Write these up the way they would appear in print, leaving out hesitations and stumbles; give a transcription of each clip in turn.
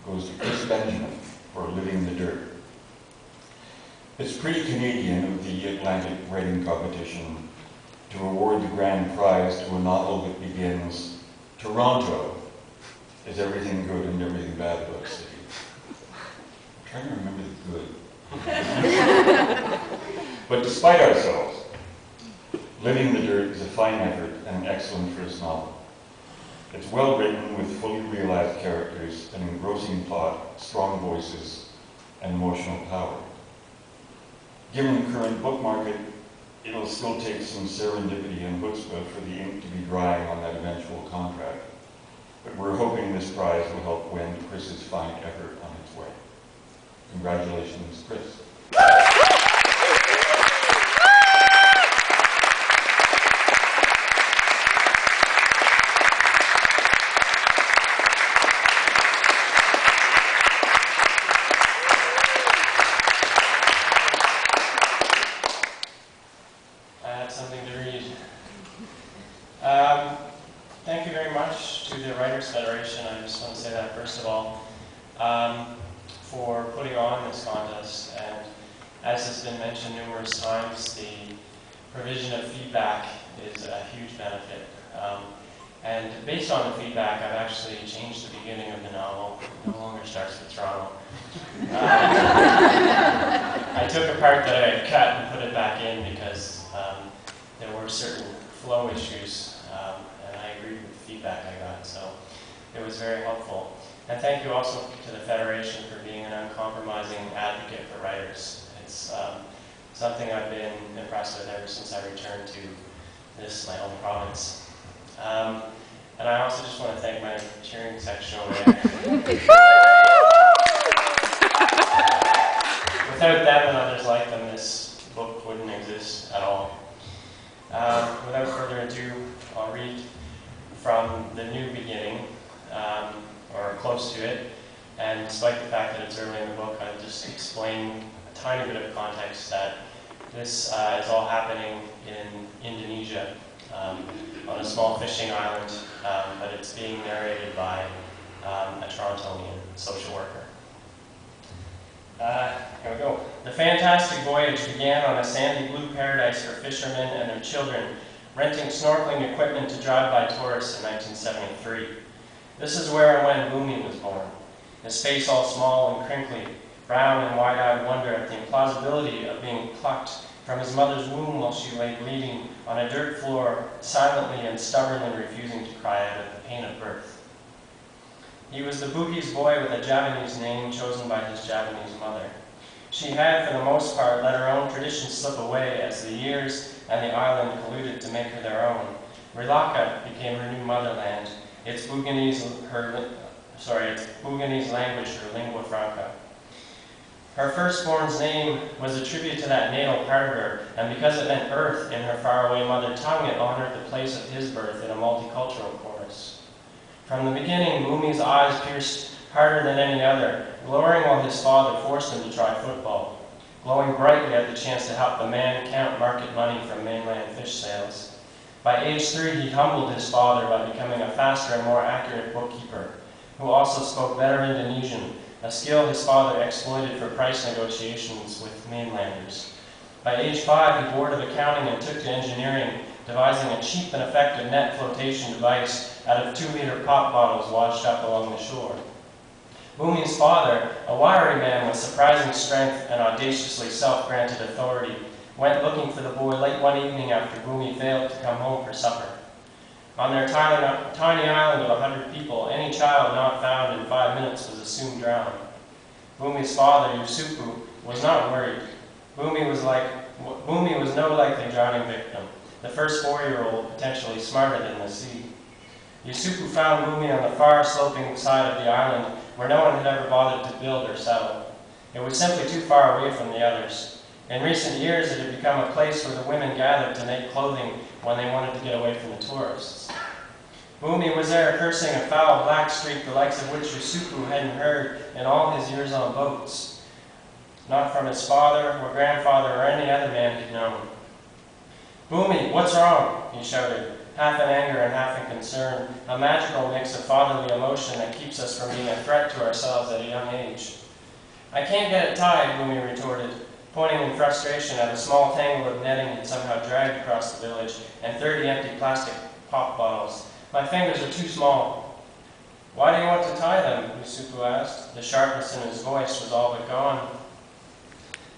goes to Chris Benjamin for Living the Dirt. It's pretty Canadian of the Atlantic Writing Competition to award the grand prize to a novel that begins, "Toronto, is everything good and everything bad about the city?" I'm trying to remember the good. But despite ourselves, Living the Dirt is a fine effort and an excellent first novel. It's well written with fully realized characters, an engrossing plot, strong voices, and emotional power. Given the current book market, it'll still take some serendipity and chutzpah for the ink to be drying on that eventual contract. But we're hoping this prize will help wend Chris's fine effort on its way. Congratulations, Chris. Thank you very much to the Writers' Federation, I just want to say that first of all, for putting on this contest. And as has been mentioned numerous times, the provision of feedback is a huge benefit. And based on the feedback, I've actually changed the beginning of the novel. It no longer starts with Toronto. I took a part that I had cut and put it back in because there were certain flow issues. And I agreed with the feedback I got, so it was very helpful. And thank you also to the Federation for being an uncompromising advocate for writers. It's something I've been impressed with ever since I returned to this, my home province. And I also just want to thank my cheering section over there. Without them and others like them, this book wouldn't exist at all. Without further ado, I'll read from the new beginning, or close to it. And despite the fact that it's early in the book, I'll just explain a tiny bit of context that this is all happening in Indonesia, on a small fishing island, but it's being narrated by a Torontonian social worker. Here we go. The fantastic voyage began on a sandy blue paradise for fishermen and their children, renting snorkeling equipment to drive by tourists in 1973. This is where and when Bhumi was born, his face all small and crinkly, brown and wide-eyed wonder at the implausibility of being plucked from his mother's womb while she lay bleeding on a dirt floor, silently and stubbornly refusing to cry out of the pain of birth. He was the Bugis boy with a Javanese name chosen by his Javanese mother. She had, for the most part, let her own traditions slip away as the years and the island colluded to make her their own. Rilaka became her new motherland, its Buginese language her lingua franca. Her firstborn's name was a tribute to that natal part of her, and because it meant earth in her faraway mother tongue, it honored the place of his birth in a multicultural chorus. From the beginning, Bhumi's eyes pierced harder than any other, glowing while his father forced him to try football, glowing brightly at the chance to help the man count market money from mainland fish sales. By age 3, he humbled his father by becoming a faster and more accurate bookkeeper, who also spoke better Indonesian, a skill his father exploited for price negotiations with mainlanders. By age 5, he bored of accounting and took to engineering, devising a cheap and effective net flotation device out of 2-liter pop bottles washed up along the shore. Bhumi's father, a wiry man with surprising strength and audaciously self-granted authority, went looking for the boy late one evening after Bhumi failed to come home for supper. On their tiny island of 100 people, any child not found in 5 minutes was assumed drowned. Bhumi's father, Yusufu, was not worried. Bhumi was no likely drowning victim, the first 4-year-old potentially smarter than the sea. Yusufu found Bhumi on the far sloping side of the island where no one had ever bothered to build or settle. It was simply too far away from the others. In recent years, it had become a place where the women gathered to make clothing when they wanted to get away from the tourists. Bhumi was there cursing a foul black streak the likes of which Yusufu hadn't heard in all his years on boats, not from his father or grandfather or any other man he'd known. "Bhumi, what's wrong?" he shouted, half in anger and half in concern, a magical mix of fatherly emotion that keeps us from being a threat to ourselves at a young age. "I can't get it tied," Boomy retorted, pointing in frustration at a small tangle of netting he'd somehow dragged across the village and 30 empty plastic pop bottles. "My fingers are too small." "Why do you want to tie them?" Yusufu asked. The sharpness in his voice was all but gone.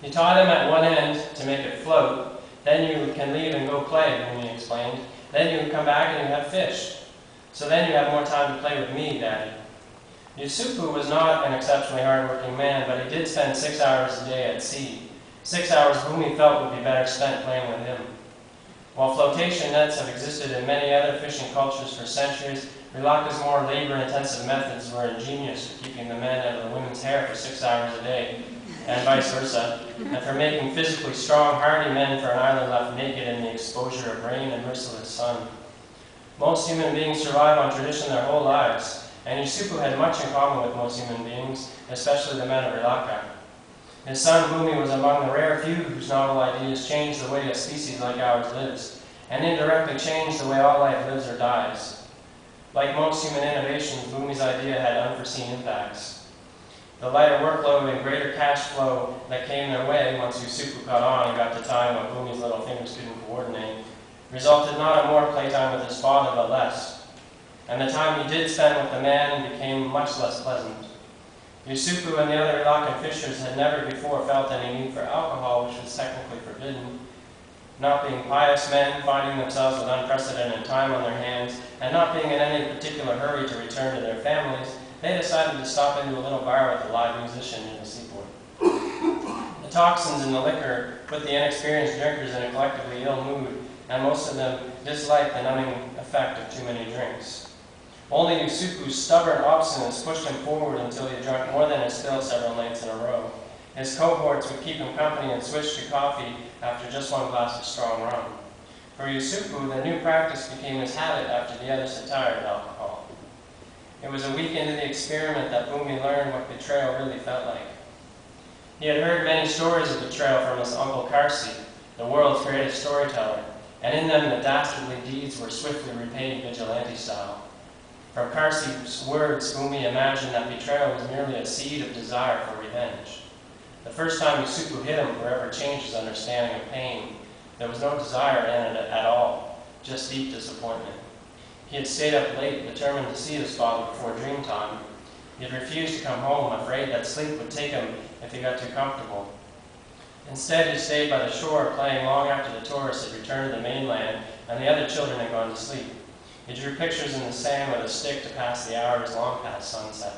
"You tie them at one end to make it float. Then you can leave and go play," Boomy explained. "Then you can come back and you have fish. So then you have more time to play with me, Daddy." Yusufu was not an exceptionally hard-working man, but he did spend 6 hours a day at sea. 6 hours Boomy felt would be better spent playing with him. While flotation nets have existed in many other fishing cultures for centuries, Rilaka's more labor-intensive methods were ingenious for keeping the men out of the women's hair for 6 hours a day, and vice versa, and for making physically strong, hardy men for an island left naked in the exposure of rain and merciless sun. Most human beings survive on tradition their whole lives, and Yusufu had much in common with most human beings, especially the men of Rilaka. His son Boomy was among the rare few whose novel ideas changed the way a species like ours lives, and indirectly changed the way all life lives or dies. Like most human innovations, Boomy's idea had unforeseen impacts. The lighter workload and greater cash flow that came their way once Yusufu caught on and got to time what Boomy's little fingers couldn't coordinate, resulted not in more playtime with his father, but less. And the time he did spend with the man became much less pleasant. Yusufu and the other Rilakan fishers had never before felt any need for alcohol, which was technically forbidden. Not being pious men, finding themselves with unprecedented time on their hands, and not being in any particular hurry to return to their families, they decided to stop into a little bar with a live musician near the seaport. The toxins in the liquor put the inexperienced drinkers in a collectively ill mood, and most of them disliked the numbing effect of too many drinks. Only Yusufu's stubborn obstinance pushed him forward until he had drunk more than his fill several nights in a row. His cohorts would keep him company and switch to coffee after just one glass of strong rum. For Yusufu, the new practice became his habit after the others had tired of alcohol. It was a week into the experiment that Boomy learned what betrayal really felt like. He had heard many stories of betrayal from his uncle Karsi, the world's greatest storyteller, and in them the dastardly deeds were swiftly repaid vigilante style. From Karsi's words, Boomy imagined that betrayal was merely a seed of desire for revenge. The first time Yusufu hit him forever changed his understanding of pain. There was no desire in it at all, just deep disappointment. He had stayed up late, determined to see his father before dream time. He had refused to come home, afraid that sleep would take him if he got too comfortable. Instead, he stayed by the shore, playing long after the tourists had returned to the mainland and the other children had gone to sleep. He drew pictures in the sand with a stick to pass the hours long past sunset,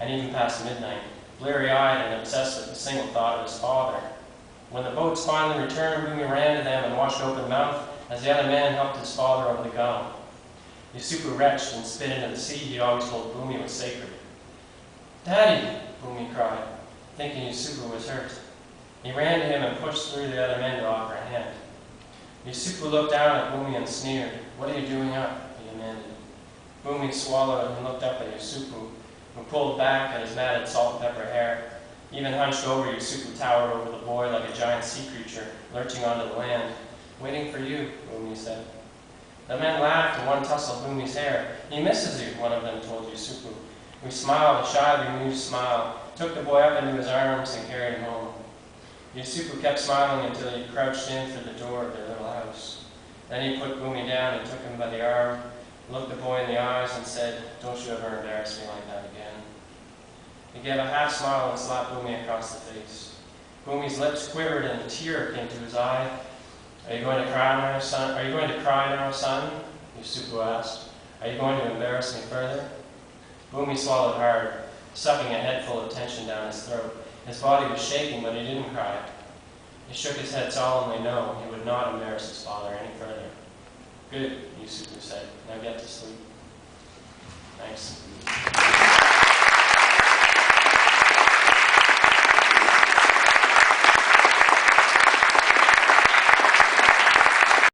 and even past midnight, bleary-eyed and obsessed with the single thought of his father. When the boats finally returned, Boomy ran to them and watched open-mouthed as the other man helped his father over the gunwale. Yusufu retched and spit into the sea he always told Boomy was sacred. "Daddy!" Boomy cried, thinking Yusufu was hurt. He ran to him and pushed through the other men to offer a hand. Yusufu looked down at Boomy and sneered. "What are you doing up?" he demanded. Boomy swallowed and looked up at Yusufu, who pulled back at his matted salt and pepper hair. Even hunched over, Yusufu towered over the boy like a giant sea creature lurching onto the land. "Waiting for you," Boomy said. The men laughed and one tousled Boomy's hair. "He misses you," one of them told Yusufu, who smiled a shy, bemused smile, took the boy up into his arms and carried him home. Yusufu kept smiling until he crouched in through the door of their little house. Then he put Boomy down and took him by the arm, looked the boy in the eyes and said, "Don't you ever embarrass me like that again." He gave a half smile and slapped Boomy across the face. Boomy's lips quivered and a tear came to his eye. "Are you going to cry now, son? Are you going to cry now, son?" Yusufu asked. "Are you going to embarrass me further?" Boomy swallowed hard, sucking a head full of tension down his throat. His body was shaking, but he didn't cry. He shook his head solemnly. No, he would not embarrass his father any further. "Good," Yusufu said. "Now get to sleep." Thanks.